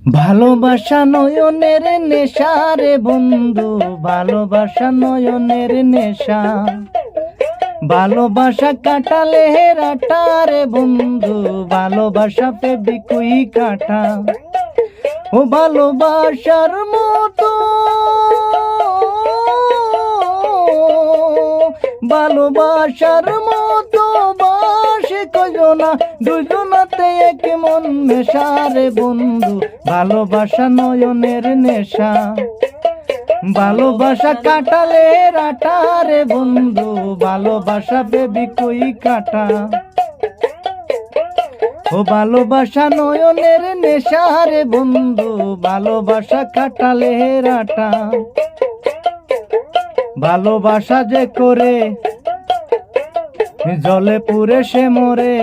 ভালোবাসা নয়নের নেশা রে বন্ধু, ভালোবাসা নয়নের নেশা। ভালোবাসা কাটালে হেরাটা রে বন্ধু, ভালোবাসা ফেবিকুই কাটা। ও ভালোবাসার মতো, ভালোবাসার মতো বাসে কয়জনা, দুজনাতে এক মন মেশা রে বন্ধু, ভালোবাসা নয়নের নেশা। ভালোবাসা কাটালে রাটা রে বন্ধু, ভালোবাসা ফেবিকুই কাটা। ও ভালোবাসা নয়নের নেশা রে বন্ধু, ভালোবাসা কাটালে রাটা। ভালোবাসা যে করে জলে পুরে সে মরে,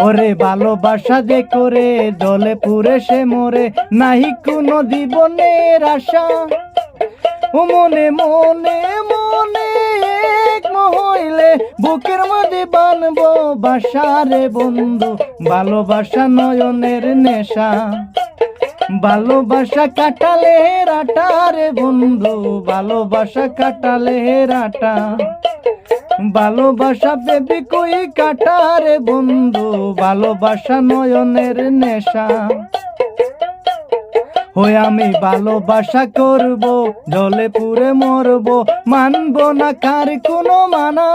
ওরে ভালোবাসা যে করে জলে পুরে সে মরে, নাহি কোনো জীবনের আশা। ও মনে মনে মনে এক হইলে বুকের মাঝে বানবো বাসা রে বন্ধু, ভালোবাসা নয়নের নেশা। ভালোবাসা কাটালে রাটা রে বন্ধু, ভালোবাসা কাটালে রাটা। ভালোবাসা ফেবিকুই কাটা রে বন্ধু, ভালোবাসা নয়নের নেশা। ওই আমি ভালোবাসা করব, জলে পুরে মরব, মানব না কার কোনো মানা।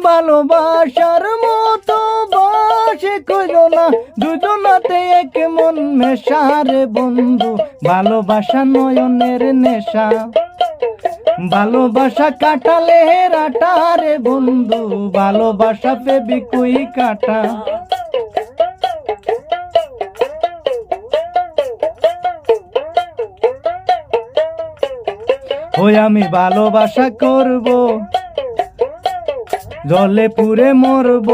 ভালোবাসার মতো বাসে কয়জনা, দুজনাতে এক মন মেশা রে বন্ধু, ভালোবাসা নয়নের নেশা। ভালোবাসা কাটালে রাটা রে বন্ধু, ভালোবাসা ফেবিকুই কাটা। ওই আমি ভালোবাসা করব, জলে পুরে মরব,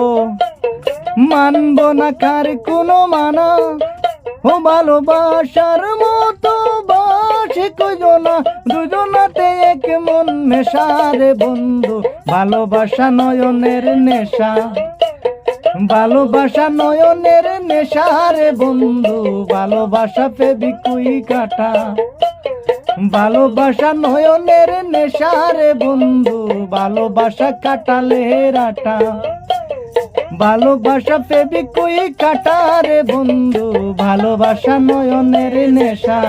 মানব না কার কোনো মানা। ও ভালোবাসার মতো বাসে কয়জনা, দুজনাতে এক মন মেশা রে বন্ধু, ভালোবাসা নয়নের নেশা। ভালোবাসা নয়নের নেশা রে বন্ধু, ভালোবাসা ফেবিকুই কাটা। ভালোবাসা নয়নের নেশা রে বন্ধু, ভালোবাসা কাটালে রাটা। ভালোবাসা ফেবিকুই কাটা রে বন্ধু, ভালোবাসা নয়নের নেশা।